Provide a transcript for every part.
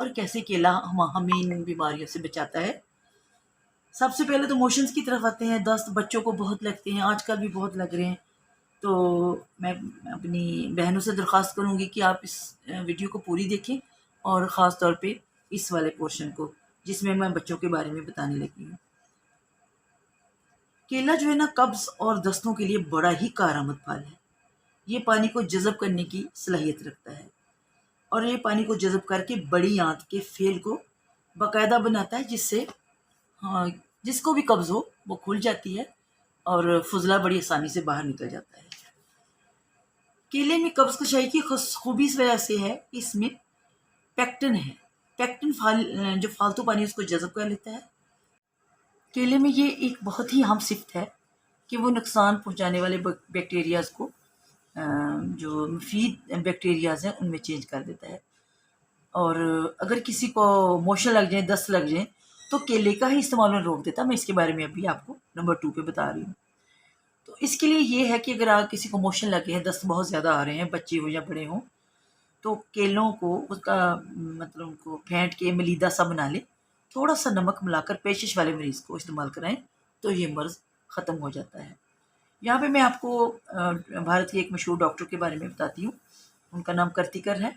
اور کیسے کیلا ہمیں ان بیماریوں سے بچاتا ہے۔ سب سے پہلے تو موشنز کی طرف آتے ہیں۔ دست بچوں کو بہت لگتے ہیں، آج کل بھی بہت لگ رہے ہیں، تو میں اپنی بہنوں سے درخواست کروں گی کہ آپ اس ویڈیو کو پوری دیکھیں، اور خاص طور پہ اس والے پورشن کو جس میں میں بچوں کے بارے میں بتانے لگی ہوں۔ کیلا جو ہے نا، قبض اور دستوں کے لیے بڑا ہی کارآمد پھل ہے۔ یہ پانی کو جذب کرنے کی صلاحیت رکھتا ہے، اور یہ پانی کو جذب کر کے بڑی آنت کے فیل کو باقاعدہ بناتا ہے، جس سے ہاں جس کو بھی قبض ہو وہ کھل جاتی ہے، اور فضلہ بڑی آسانی سے باہر نکل جاتا ہے۔ کیلے میں قبض کشائی کی خوبی اس وجہ سے ہے کہ اس میں پیکٹن ہے۔ پیکٹن جو فالتو پانی ہے اس کو جذب کر لیتا ہے۔ کیلے میں یہ ایک بہت ہی اہم صفت ہے کہ وہ نقصان پہنچانے والے بیکٹیریاز کو جو مفید بیکٹیریاز ہیں ان میں چینج کر دیتا ہے۔ اور اگر کسی کو موشن لگ جائیں، دست لگ جائیں، تو کیلے کا ہی استعمال میں روک دیتا۔ میں اس کے بارے میں ابھی آپ کو نمبر 2 پہ بتا رہی ہوں۔ تو اس کے لیے یہ ہے کہ اگر آپ کسی کو موشن لگے ہیں، دست بہت زیادہ آ رہے ہیں، بچے ہوں یا بڑے ہوں، تو کیلوں کو اس کا مطلب ان کو پھینٹ کے ملیدہ سا بنا لے، تھوڑا سا نمک ملا کر پیچش والے مریض کو استعمال کرائیں تو یہ مرض ختم ہو جاتا ہے۔ یہاں پہ میں آپ کو بھارت کے ایک مشہور ڈاکٹر کے بارے میں بتاتی ہوں۔ ان کا نام کرتیکر ہے۔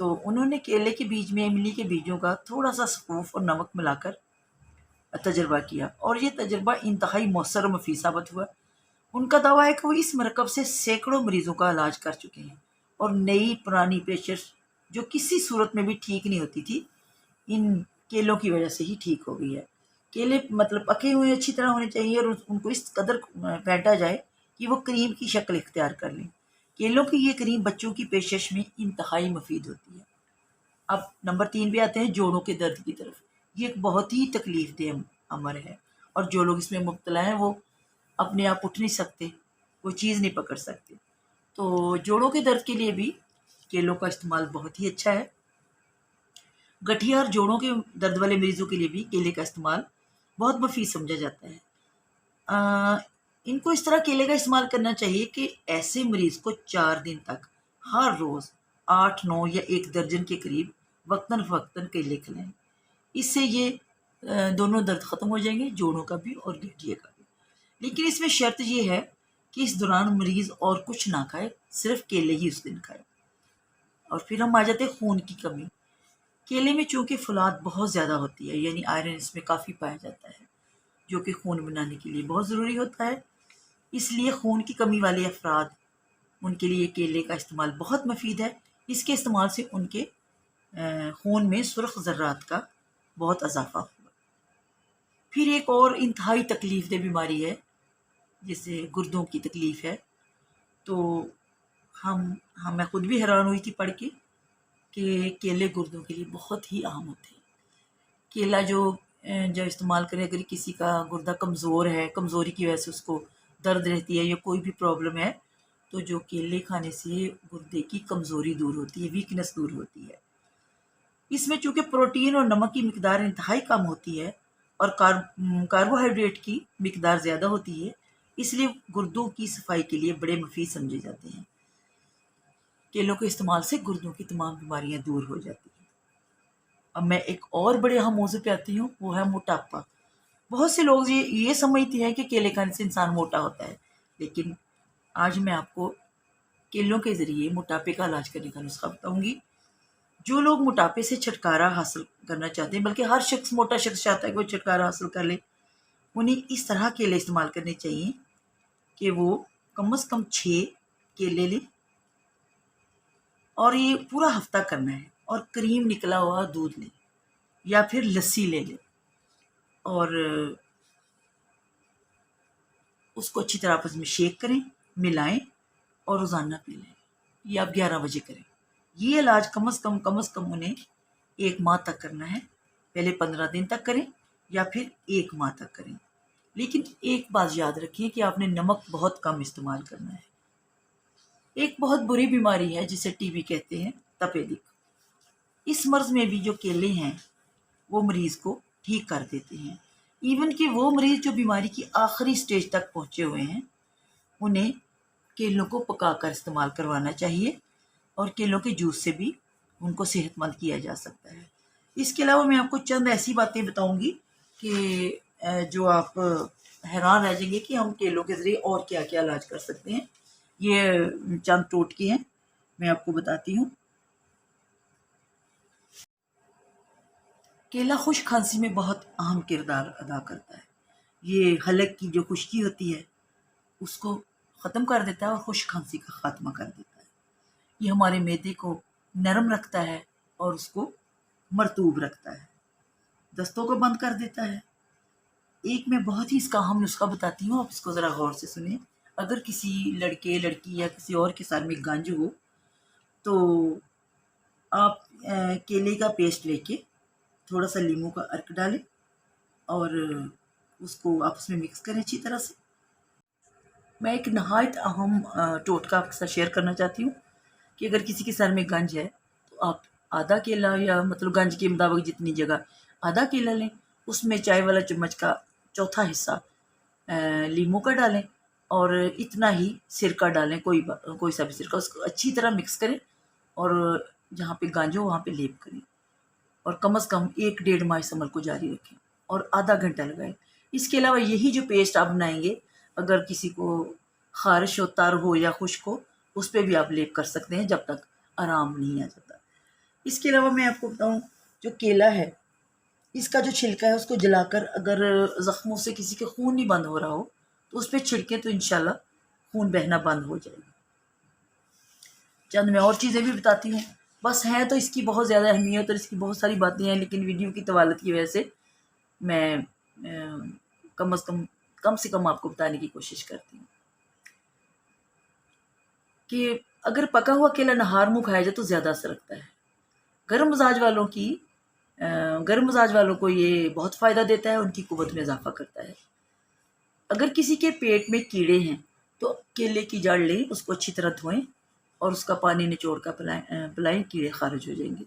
تو انہوں نے کیلے کے بیج میں املی کے بیجوں کا تھوڑا سا سکوف اور نمک ملا کر تجربہ کیا، اور یہ تجربہ انتہائی مؤثر و مفید ثابت ہوا۔ ان کا دعویٰ ہے کہ وہ اس مرکب سے سینکڑوں مریضوں کا علاج کر چکے ہیں، اور نئی پرانی پیشش جو کسی صورت میں بھی ٹھیک نہیں ہوتی تھی، ان کیلوں کی وجہ سے ہی ٹھیک ہو گئی ہے۔ کیلے مطلب پکے ہوئے اچھی طرح ہونے چاہیے، اور ان کو اس قدر پھینٹا جائے کہ وہ کریم کی شکل اختیار کر لیں۔ کیلوں کی یہ کریم بچوں کی پیشش میں انتہائی مفید ہوتی ہے۔ اب نمبر 3 پہ آتے ہیں، جوڑوں کے درد کی طرف۔ یہ ایک بہت ہی تکلیف دہ امر ہے، اور جو لوگ اس میں مبتلا ہیں وہ اپنے آپ اٹھ نہیں سکتے، کوئی چیز نہیں پکڑ سکتے۔ تو جوڑوں کے درد کے لیے بھی کیلوں کا استعمال بہت ہی اچھا ہے۔ گٹھیا اور جوڑوں کے درد والے مریضوں کے لیے بھی کیلے کا استعمال بہت مفید سمجھا جاتا ہے۔ ان کو اس طرح کیلے کا استعمال کرنا چاہیے کہ ایسے مریض کو 4 دن تک ہر روز 8، 9 یا 1 درجن کے قریب وقتاً فوقتاً کیلے کھلائیں۔ اس سے یہ دونوں درد ختم ہو جائیں گے، جوڑوں کا بھی اور گٹھیے کا بھی۔ لیکن اس میں شرط یہ ہے کہ اس دوران مریض اور کچھ نہ کھائے، صرف کیلے ہی اس دن کھائے۔ اور پھر ہم آ جاتے ہیں خون کی کمی۔ کیلے میں چونکہ فولاد بہت زیادہ ہوتی ہے، یعنی آئرن اس میں کافی پایا جاتا ہے، جو کہ خون بنانے کے لیے بہت ضروری ہوتا ہے۔ اس لیے خون کی کمی والے افراد، ان کے لیے کیلے کا استعمال بہت مفید ہے۔ اس کے استعمال سے ان کے خون میں سرخ ذرات کا بہت اضافہ ہوا۔ پھر ایک اور انتہائی تکلیف دہ بیماری ہے جسے گردوں کی تکلیف ہے۔ تو میں خود بھی حیران ہوئی تھی پڑھ کے کہ کیلے گردوں کے لیے بہت ہی اہم ہوتے ہیں۔ کیلا جو استعمال کرے، اگر کسی کا گردہ کمزور ہے، کمزوری کی وجہ سے اس کو درد رہتی ہے یا کوئی بھی پرابلم ہے، تو جو کیلے کھانے سے گردے کی کمزوری دور ہوتی ہے، ویکنس دور ہوتی ہے۔ اس میں چونکہ پروٹین اور نمک کی مقدار انتہائی کم ہوتی ہے، اور کاربوہائیڈریٹ کی مقدار زیادہ ہوتی ہے، اس لیے گردوں کی صفائی کے لیے بڑے مفید سمجھے جاتے ہیں۔ کیلوں کے استعمال سے گردوں کی تمام بیماریاں دور ہو جاتی ہیں۔ اب میں ایک اور بڑے اہم موضوع پہ آتی ہوں، وہ ہے موٹاپا۔ بہت سے لوگ یہ سمجھتے ہیں کہ کیلے کھانے سے انسان موٹا ہوتا ہے، لیکن آج میں آپ کو کیلوں کے ذریعے موٹاپے کا علاج کرنے کا نسخہ بتاؤں گی۔ جو لوگ موٹاپے سے چھٹکارا حاصل کرنا چاہتے ہیں، بلکہ ہر موٹا شخص چاہتا ہے کہ وہ چھٹکارا حاصل کر لے، انہیں اس طرح کیلے استعمال کرنے چاہیے کہ وہ کم از کم 6 کیلے لیں، اور یہ پورا ہفتہ کرنا ہے، اور کریم نکلا ہوا دودھ لیں یا پھر لسی لے لیں، اور اس کو اچھی طرح آپس میں شیک کریں، ملائیں، اور روزانہ پی لیں۔ یہ آپ 11 بجے کریں۔ یہ علاج کم از کم انہیں 1 ماہ تک کرنا ہے۔ پہلے 15 دن تک کریں یا پھر 1 ماہ تک کریں۔ لیکن ایک بات یاد رکھیے کہ آپ نے نمک بہت کم استعمال کرنا ہے۔ ایک بہت بری بیماری ہے جسے ٹی بی کہتے ہیں، تپیدق۔ اس مرض میں بھی جو کیلے ہیں وہ مریض کو ٹھیک کر دیتے ہیں۔ ایون کہ وہ مریض جو بیماری کی آخری سٹیج تک پہنچے ہوئے ہیں، انہیں کیلوں کو پکا کر استعمال کروانا چاہیے، اور کیلوں کے جوس سے بھی ان کو صحت مند کیا جا سکتا ہے۔ اس کے علاوہ میں آپ کو چند ایسی باتیں بتاؤں گی کہ جو آپ حیران رہ جائیں گے کہ ہم کیلوں کے ذریعے اور کیا کیا علاج کر سکتے ہیں۔ یہ چند ٹوٹکے ہیں، میں آپ کو بتاتی ہوں۔ کیلا خشک کھانسی میں بہت اہم کردار ادا کرتا ہے۔ یہ حلق کی جو خشکی ہوتی ہے اس کو ختم کر دیتا ہے اور خشک کھانسی کا خاتمہ کر دیتا ہے۔ یہ ہمارے معدے کو نرم رکھتا ہے اور اس کو مرطوب رکھتا ہے، دستوں کو بند کر دیتا ہے۔ ایک میں بہت ہی اس کا اہم نسخہ بتاتی ہوں، آپ اس کو ذرا غور سے سنیں۔ اگر کسی لڑکے لڑکی یا کسی اور کے سر میں گنج ہو تو آپ کیلے کا پیسٹ لے کے تھوڑا سا لیموں کا عرق ڈالیں اور اس کو آپس میں مکس کریں اچھی طرح سے۔ میں ایک نہایت اہم ٹوٹکا آپ کے ساتھ شیئر کرنا چاہتی ہوں کہ اگر کسی کے سر میں گنج ہے تو آپ آدھا کیلا یا مطلب گنج کے مطابق جتنی جگہ آدھا کیلا لیں، اس میں چائے والا چمچ کا چوتھا حصہ لیموں کا ڈالیں اور اتنا ہی سرکہ ڈالیں، کوئی سا بھی سرکہ، اس کو اچھی طرح مکس کریں اور جہاں پہ گنج ہو وہاں پہ لیپ کریں اور کم از کم 1-1.5 ماہ اس عمل کو جاری رکھیں اور آدھا گھنٹہ لگائیں۔ اس کے علاوہ یہی جو پیسٹ آپ بنائیں گے، اگر کسی کو خارش ہو، تر ہو یا خشک ہو، اس پہ بھی آپ لیپ کر سکتے ہیں جب تک آرام نہیں آ جاتا۔ اس کے علاوہ میں آپ کو بتاؤں، جو کیلا ہے اس کا جو چھلکا ہے اس کو جلا کر اگر زخموں سے کسی کے خون نہیں بند ہو رہا ہو تو اس پہ چھڑکیں تو انشاءاللہ خون بہنا بند ہو جائے گا۔ چند میں اور چیزیں بھی بتاتی ہوں، بس ہیں تو اس کی بہت زیادہ اہمیت اور اس کی بہت ساری باتیں ہیں، لیکن ویڈیو کی طوالت کی وجہ سے میں کم سے کم آپ کو بتانے کی کوشش کرتی ہوں کہ اگر پکا ہوا کیلا نہار منہ کھایا جائے تو زیادہ اثر رکھتا ہے۔ گرم مزاج والوں کو یہ بہت فائدہ دیتا ہے، ان کی قوت میں اضافہ کرتا ہے۔ اگر کسی کے پیٹ میں کیڑے ہیں تو کیلے کی جڑ لیں، اس کو اچھی طرح دھوئیں اور اس کا پانی نچوڑ کر پلائیں، کیڑے خارج ہو جائیں گے۔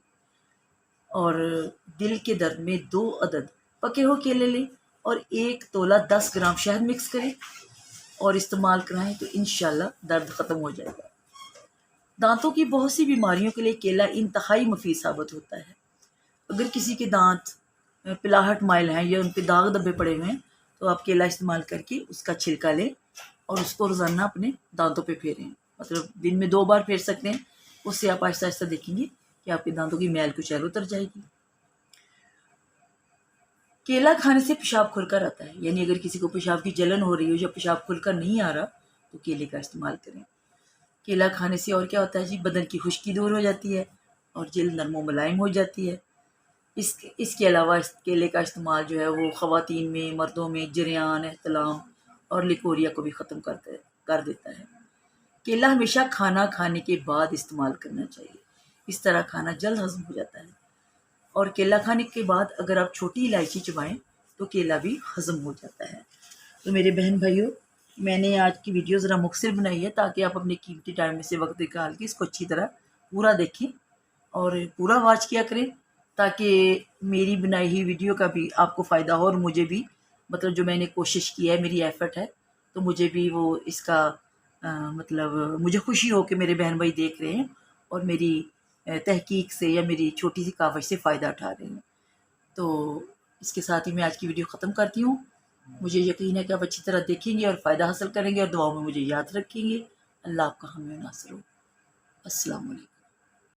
اور دل کے درد میں 2 عدد پکے ہوئے کیلے لیں اور 1 تولہ 10 گرام شہد مکس کریں اور استعمال کرائیں تو انشاءاللہ درد ختم ہو جائے گا۔ دانتوں کی بہت سی بیماریوں کے لیے کیلا انتہائی مفید ثابت ہوتا ہے۔ اگر کسی کے دانت پلاہٹ مائل ہیں یا ان پہ داغ دھبے پڑے ہوئے ہیں تو آپ کیلا استعمال کر کے اس کا چھلکا لیں اور اس کو روزانہ اپنے دانتوں پہ پھیریں، مطلب دن میں 2 بار پھیر سکتے ہیں۔ اس سے آپ آہستہ آہستہ دیکھیں گے کہ آپ کے دانتوں کی میل کچھ اتر جائے گی۔ کیلا کھانے سے پیشاب کھل کر آتا ہے، یعنی اگر کسی کو پیشاب کی جلن ہو رہی ہو یا پیشاب کھل کر نہیں آ رہا تو کیلے کا استعمال کریں۔ کیلا کھانے سے اور کیا ہوتا ہے جی، بدن کی خشکی دور ہو جاتی ہے اور جلد نرم و ملائم ہو جاتی ہے۔ اس کے علاوہ اس کیلے کا استعمال جو ہے وہ خواتین میں، مردوں میں جریان، احتلام اور لیکوریا کو بھی ختم کر دیتا ہے۔ کیلا ہمیشہ کھانا کھانے کے بعد استعمال کرنا چاہیے، اس طرح کھانا جلد ہضم ہو جاتا ہے۔ اور کیلا کھانے کے بعد اگر آپ چھوٹی الائچی چبائیں تو کیلا بھی ہضم ہو جاتا ہے۔ تو میرے بہن بھائیوں، میں نے آج کی ویڈیو ذرا مختصر بنائی ہے تاکہ آپ اپنے قیمتی ٹائم میں سے وقت نکال کے اس کو اچھی طرح پورا دیکھیں اور پورا واچ کیا کریں تاکہ میری بنائی ہوئی ویڈیو کا بھی آپ کو فائدہ ہو اور مجھے بھی، مطلب جو میں نے کوشش کی ہے، میری ایفرٹ ہے، تو مجھے بھی وہ اس کا مطلب مجھے خوشی ہو کہ میرے بہن بھائی دیکھ رہے ہیں اور میری تحقیق سے یا میری چھوٹی سی کاوش سے فائدہ اٹھا رہے ہیں۔ تو اس کے ساتھ ہی میں آج کی ویڈیو ختم کرتی ہوں۔ مجھے یقین ہے کہ آپ اچھی طرح دیکھیں گے اور فائدہ حاصل کریں گے اور دعاؤں میں مجھے یاد رکھیں گے۔ اللہ آپ کا حامی و ناصر ہو۔ السلام علیکم۔